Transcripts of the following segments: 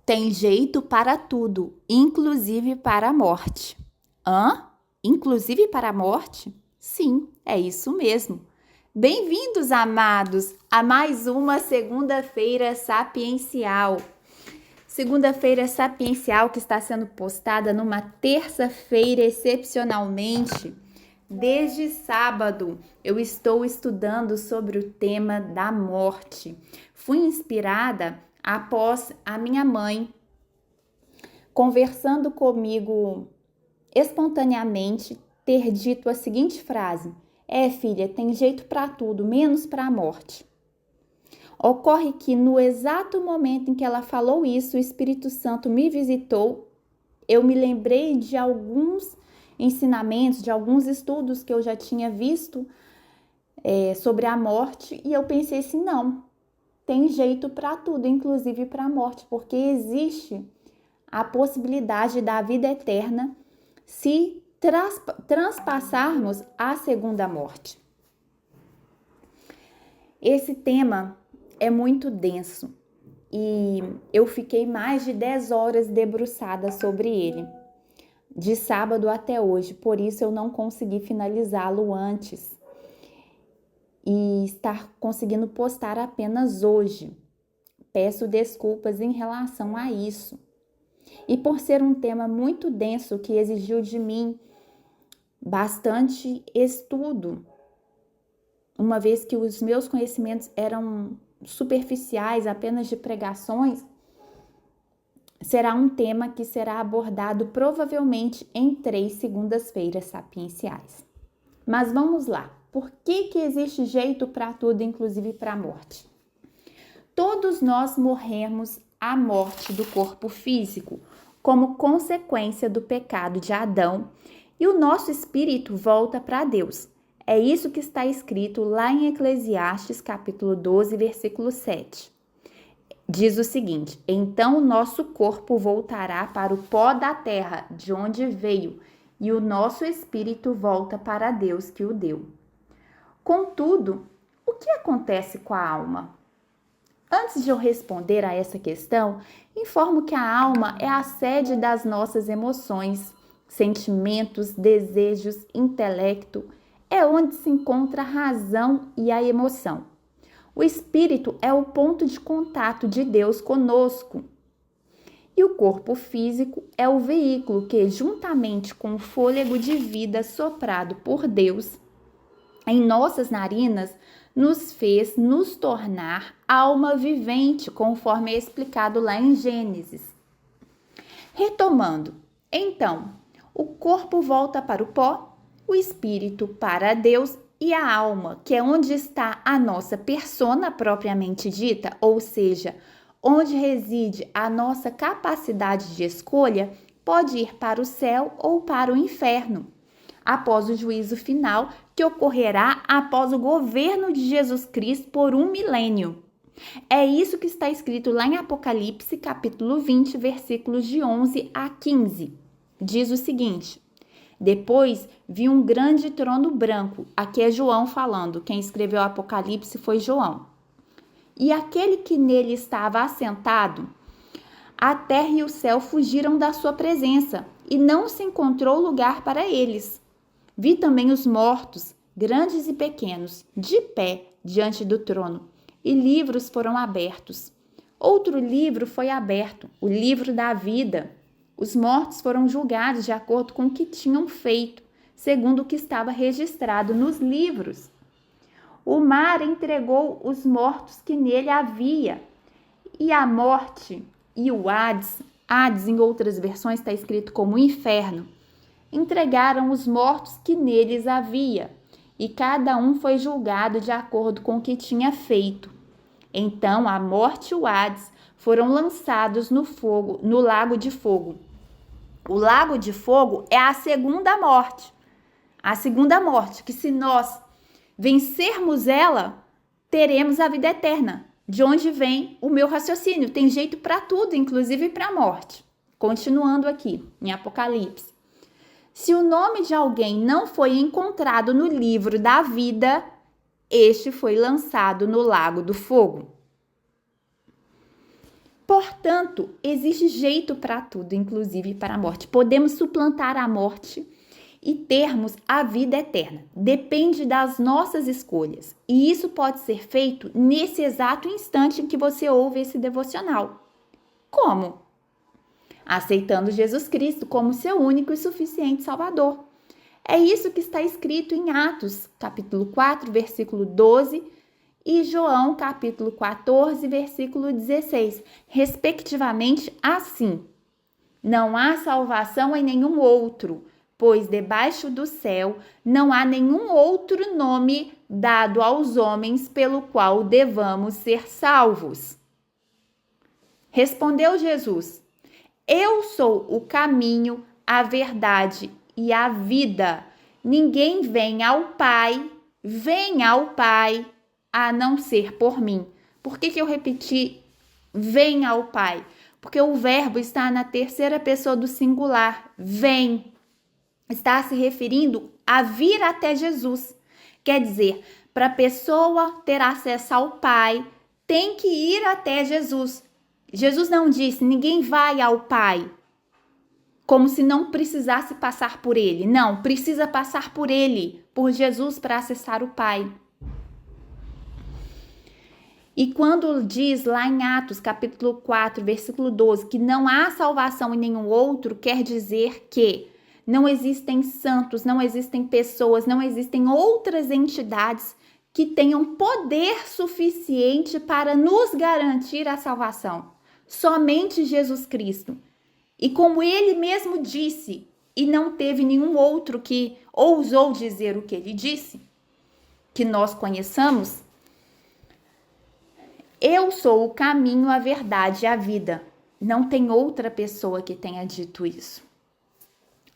Tem jeito para tudo, inclusive para a morte. Hã? Inclusive para a morte? Sim, é isso mesmo. Bem-vindos, amados, a mais uma segunda-feira sapiencial. Segunda-feira sapiencial que está sendo postada numa terça-feira excepcionalmente. Desde sábado, eu estou estudando sobre o tema da morte. Fui inspirada após a minha mãe conversando comigo espontaneamente ter dito a seguinte frase: filha, tem jeito para tudo, menos para a morte. Ocorre que no exato momento em que ela falou isso, o Espírito Santo me visitou. Eu me lembrei de alguns ensinamentos, de alguns estudos que eu já tinha visto sobre a morte, e eu pensei assim, não, tem jeito para tudo, inclusive para a morte, porque existe a possibilidade da vida eterna se transpassarmos a segunda morte. Esse tema é muito denso e eu fiquei mais de 10 horas debruçada sobre ele, de sábado até hoje, por isso eu não consegui finalizá-lo antes e estar conseguindo postar apenas hoje. Peço desculpas em relação a isso. E por ser um tema muito denso que exigiu de mim bastante estudo, uma vez que os meus conhecimentos eram superficiais, apenas de pregações, será um tema que será abordado provavelmente em 3 segundas-feiras sapienciais. Mas vamos lá. Por que existe jeito para tudo, inclusive para a morte? Todos nós morremos à morte do corpo físico, como consequência do pecado de Adão, e o nosso espírito volta para Deus. É isso que está escrito lá em Eclesiastes, capítulo 12, versículo 7. Diz o seguinte: então o nosso corpo voltará para o pó da terra, de onde veio, e o nosso espírito volta para Deus que o deu. Contudo, o que acontece com a alma? Antes de eu responder a essa questão, informo que a alma é a sede das nossas emoções, sentimentos, desejos, intelecto, é onde se encontra a razão e a emoção. O espírito é o ponto de contato de Deus conosco. E o corpo físico é o veículo que, juntamente com o fôlego de vida soprado por Deus em nossas narinas, nos fez nos tornar alma vivente, conforme é explicado lá em Gênesis. Retomando, então, o corpo volta para o pó, o espírito para Deus e a alma, que é onde está a nossa persona propriamente dita, ou seja, onde reside a nossa capacidade de escolha, pode ir para o céu ou para o inferno, após o juízo final, que ocorrerá após o governo de Jesus Cristo por 1 milênio. É isso que está escrito lá em Apocalipse, capítulo 20, versículos de 11 a 15. Diz o seguinte: depois vi um grande trono branco. Aqui é João falando, quem escreveu o Apocalipse foi João. E aquele que nele estava assentado, a terra e o céu fugiram da sua presença, e não se encontrou lugar para eles. Vi também os mortos, grandes e pequenos, de pé diante do trono, e livros foram abertos. Outro livro foi aberto, o livro da vida. Os mortos foram julgados de acordo com o que tinham feito, segundo o que estava registrado nos livros. O mar entregou os mortos que nele havia, e a morte e o Hades, Hades em outras versões está escrito como inferno, entregaram os mortos que neles havia, e cada um foi julgado de acordo com o que tinha feito. Então a morte e o Hades foram lançados no fogo, no lago de fogo. O lago de fogo é a segunda morte. A segunda morte, que se nós vencermos ela, teremos a vida eterna. De onde vem o meu raciocínio? Tem jeito para tudo, inclusive para a morte. Continuando aqui, em Apocalipse. Se o nome de alguém não foi encontrado no livro da vida, este foi lançado no lago do fogo. Portanto, existe jeito para tudo, inclusive para a morte. Podemos suplantar a morte e termos a vida eterna. Depende das nossas escolhas. E isso pode ser feito nesse exato instante em que você ouve esse devocional. Como? Aceitando Jesus Cristo como seu único e suficiente Salvador. É isso que está escrito em Atos, capítulo 4, versículo 12, e João, capítulo 14, versículo 16, respectivamente assim: não há salvação em nenhum outro, pois debaixo do céu não há nenhum outro nome dado aos homens pelo qual devamos ser salvos. Respondeu Jesus: eu sou o caminho, a verdade e a vida. Ninguém vem ao Pai, a não ser por mim. Por que eu repeti vem ao Pai? Porque o verbo está na terceira pessoa do singular, vem. Está se referindo a vir até Jesus. Quer dizer, para a pessoa ter acesso ao Pai, tem que ir até Jesus. Jesus não disse, ninguém vai ao Pai, como se não precisasse passar por ele. Não, precisa passar por ele, por Jesus, para acessar o Pai. E quando diz lá em Atos, capítulo 4, versículo 12, que não há salvação em nenhum outro, quer dizer que não existem santos, não existem pessoas, não existem outras entidades que tenham poder suficiente para nos garantir a salvação. Somente Jesus Cristo. E como ele mesmo disse, e não teve nenhum outro que ousou dizer o que ele disse, que nós conheçamos, eu sou o caminho, a verdade e a vida. Não tem outra pessoa que tenha dito isso.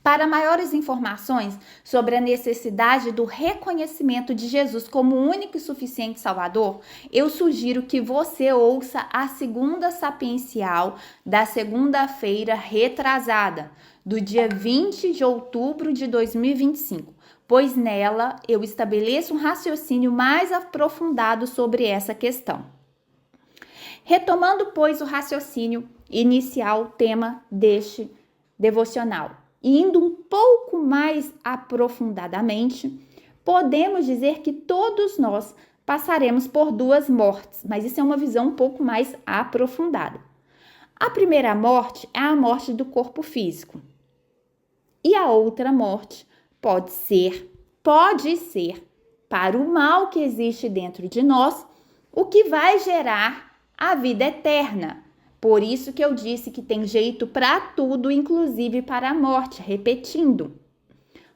Para maiores informações sobre a necessidade do reconhecimento de Jesus como único e suficiente Salvador, eu sugiro que você ouça a segunda sapiencial da segunda-feira retrasada, do dia 20 de outubro de 2025, pois nela eu estabeleço um raciocínio mais aprofundado sobre essa questão. Retomando, pois, o raciocínio inicial, tema deste devocional, e indo um pouco mais aprofundadamente, podemos dizer que todos nós passaremos por duas mortes, mas isso é uma visão um pouco mais aprofundada. A primeira morte é a morte do corpo físico. E a outra morte pode ser, para o mal que existe dentro de nós, o que vai gerar a vida eterna. Por isso que eu disse que tem jeito para tudo, inclusive para a morte, repetindo.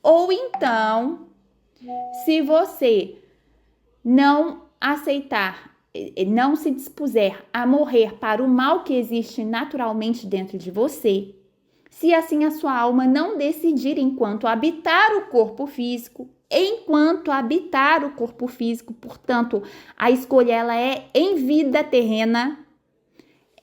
Ou então, se você não aceitar, não se dispuser a morrer para o mal que existe naturalmente dentro de você, se assim a sua alma não decidir enquanto habitar o corpo físico, portanto, a escolha ela é em vida terrena,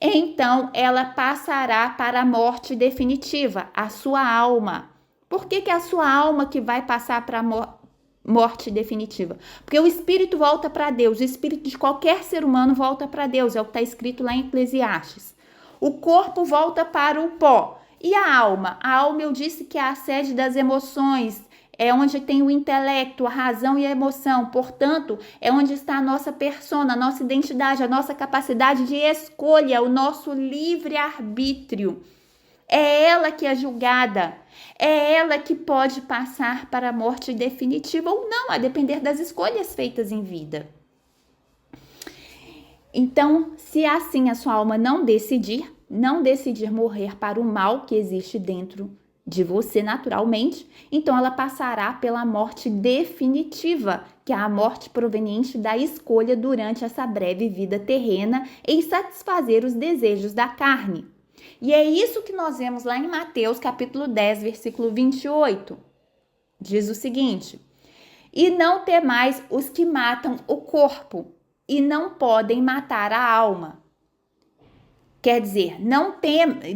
então ela passará para a morte definitiva, a sua alma. Por que é a sua alma que vai passar para a morte definitiva? Porque o espírito volta para Deus, o espírito de qualquer ser humano volta para Deus, é o que está escrito lá em Eclesiastes. O corpo volta para o pó. E a alma? A alma eu disse que é a sede das emoções, é onde tem o intelecto, a razão e a emoção. Portanto, é onde está a nossa persona, a nossa identidade, a nossa capacidade de escolha, o nosso livre-arbítrio. É ela que é julgada. É ela que pode passar para a morte definitiva ou não, a depender das escolhas feitas em vida. Então, se assim a sua alma não decidir morrer para o mal que existe dentro de você naturalmente, então ela passará pela morte definitiva, que é a morte proveniente da escolha durante essa breve vida terrena em satisfazer os desejos da carne. E é isso que nós vemos lá em Mateus capítulo 10, versículo 28. Diz o seguinte: e não temais os que matam o corpo e não podem matar a alma. Quer dizer,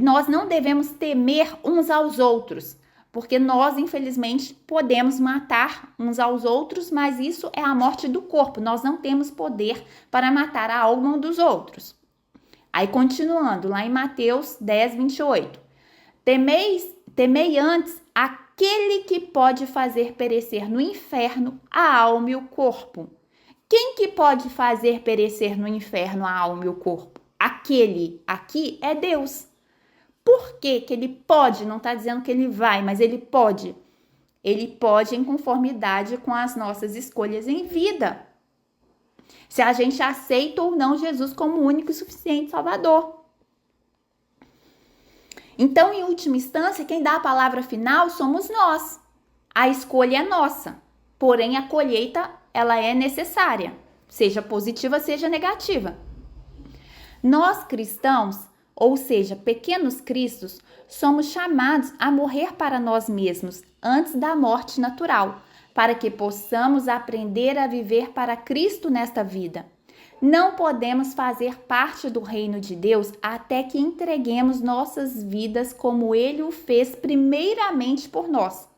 nós não devemos temer uns aos outros, porque nós, infelizmente, podemos matar uns aos outros, mas isso é a morte do corpo. Nós não temos poder para matar a alma um dos outros. Aí continuando, lá em Mateus 10, 28. Temei antes aquele que pode fazer perecer no inferno a alma e o corpo. Quem que pode fazer perecer no inferno a alma e o corpo? Aquele aqui é Deus. Por que que ele pode? Não está dizendo que ele vai, mas ele pode. Ele pode em conformidade com as nossas escolhas em vida. Se a gente aceita ou não Jesus como o único e suficiente Salvador. Então, em última instância, quem dá a palavra final somos nós. A escolha é nossa. Porém, a colheita, ela é necessária. Seja positiva, seja negativa. Nós cristãos, ou seja, pequenos cristos, somos chamados a morrer para nós mesmos antes da morte natural, para que possamos aprender a viver para Cristo nesta vida. Não podemos fazer parte do reino de Deus até que entreguemos nossas vidas como Ele o fez primeiramente por nós.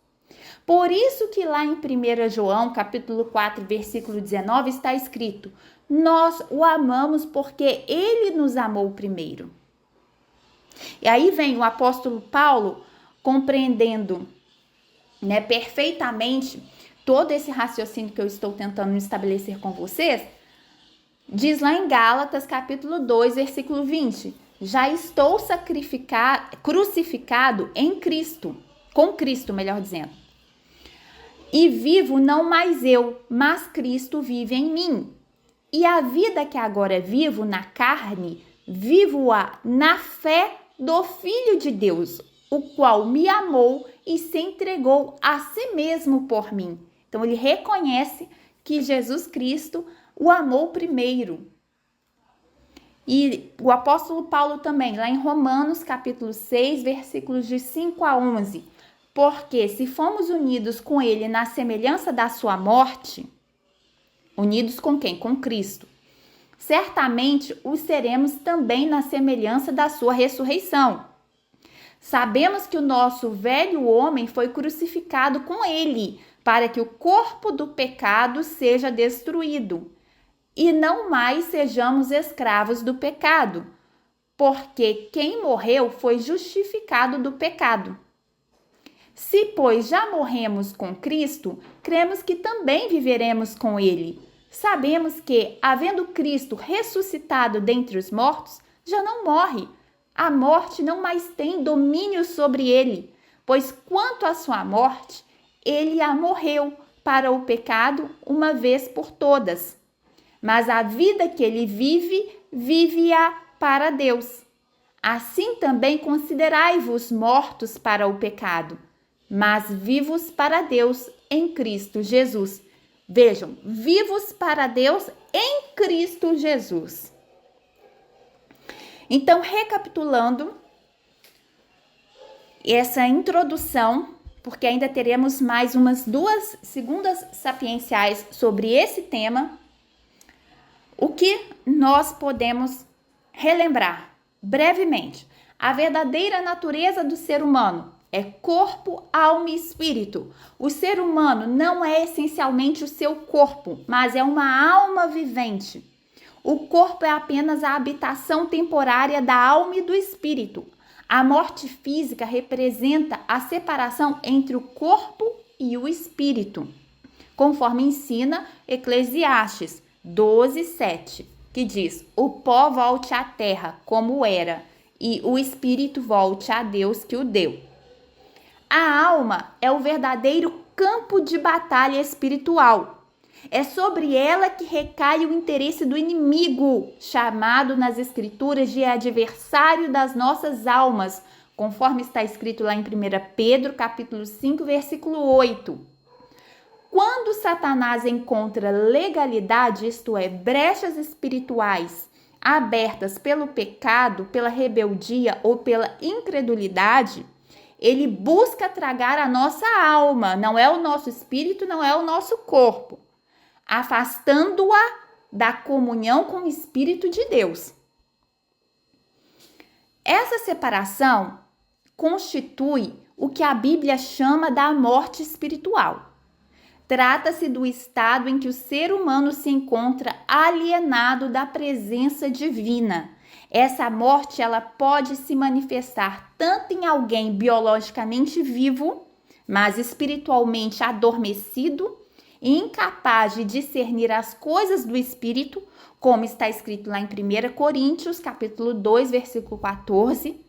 Por isso que lá em 1 João, capítulo 4, versículo 19, está escrito: nós o amamos porque Ele nos amou primeiro. E aí vem o apóstolo Paulo compreendendo, perfeitamente todo esse raciocínio que eu estou tentando estabelecer com vocês. Diz lá em Gálatas, capítulo 2, versículo 20. Já estou crucificado em Cristo, com Cristo, melhor dizendo. E vivo não mais eu, mas Cristo vive em mim. E a vida que agora vivo na carne, vivo-a na fé do Filho de Deus, o qual me amou e se entregou a si mesmo por mim. Então ele reconhece que Jesus Cristo o amou primeiro. E o apóstolo Paulo também, lá em Romanos, capítulo 6, versículos de 5 a 11. Porque se fomos unidos com ele na semelhança da sua morte, unidos com quem? Com Cristo. Certamente o seremos também na semelhança da sua ressurreição. Sabemos que o nosso velho homem foi crucificado com ele, para que o corpo do pecado seja destruído, e não mais sejamos escravos do pecado, porque quem morreu foi justificado do pecado. Se, pois, já morremos com Cristo, cremos que também viveremos com ele. Sabemos que, havendo Cristo ressuscitado dentre os mortos, já não morre. A morte não mais tem domínio sobre ele, pois quanto à sua morte, ele a morreu para o pecado uma vez por todas. Mas a vida que ele vive, vive-a para Deus. Assim também considerai-vos mortos para o pecado, mas vivos para Deus em Cristo Jesus. Vejam, vivos para Deus em Cristo Jesus. Então, recapitulando essa introdução, porque ainda teremos mais umas 2 segundas sapienciais sobre esse tema, o que nós podemos relembrar brevemente? A verdadeira natureza do ser humano é corpo, alma e espírito. O ser humano não é essencialmente o seu corpo, mas é uma alma vivente. O corpo é apenas a habitação temporária da alma e do espírito. A morte física representa a separação entre o corpo e o espírito, conforme ensina Eclesiastes 12:7, que diz: o pó volte à terra como era, e o espírito volte a Deus que o deu. A alma é o verdadeiro campo de batalha espiritual. É sobre ela que recai o interesse do inimigo, chamado nas escrituras de adversário das nossas almas, conforme está escrito lá em 1 Pedro, capítulo 5, versículo 8. Quando Satanás encontra legalidade, isto é, brechas espirituais abertas pelo pecado, pela rebeldia ou pela incredulidade, ele busca tragar a nossa alma, não é o nosso espírito, não é o nosso corpo, afastando-a da comunhão com o Espírito de Deus. Essa separação constitui o que a Bíblia chama da morte espiritual. Trata-se do estado em que o ser humano se encontra alienado da presença divina. Essa morte, ela pode se manifestar tanto em alguém biologicamente vivo, mas espiritualmente adormecido, incapaz de discernir as coisas do espírito, como está escrito lá em 1 Coríntios, capítulo 2, versículo 14,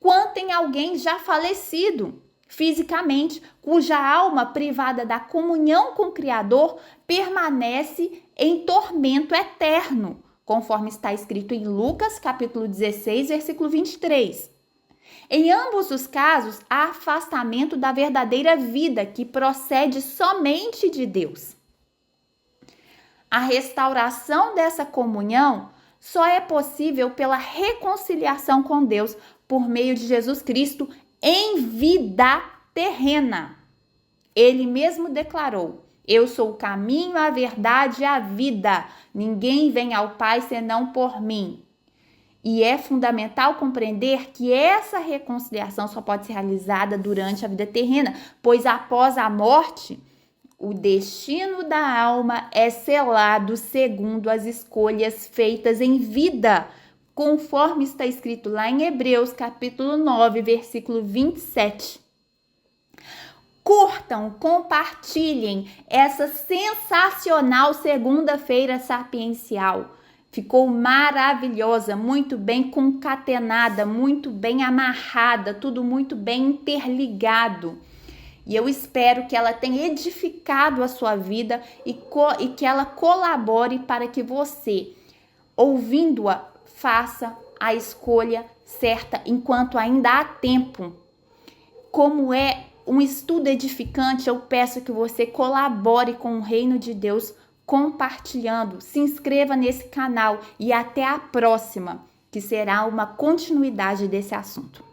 quanto em alguém já falecido fisicamente, cuja alma privada da comunhão com o Criador permanece em tormento eterno, conforme está escrito em Lucas, capítulo 16, versículo 23. Em ambos os casos, há afastamento da verdadeira vida que procede somente de Deus. A restauração dessa comunhão só é possível pela reconciliação com Deus por meio de Jesus Cristo em vida terrena. Ele mesmo declarou: eu sou o caminho, a verdade e a vida. Ninguém vem ao Pai senão por mim. E é fundamental compreender que essa reconciliação só pode ser realizada durante a vida terrena, pois após a morte, o destino da alma é selado segundo as escolhas feitas em vida, conforme está escrito lá em Hebreus, capítulo 9, versículo 27. Curtam, compartilhem essa sensacional segunda-feira sapiencial. Ficou maravilhosa, muito bem concatenada, muito bem amarrada, tudo muito bem interligado. E eu espero que ela tenha edificado a sua vida e que ela colabore para que você, ouvindo-a, faça a escolha certa enquanto ainda há tempo. Como é um estudo edificante, eu peço que você colabore com o reino de Deus compartilhando. Se inscreva nesse canal e até a próxima, que será uma continuidade desse assunto.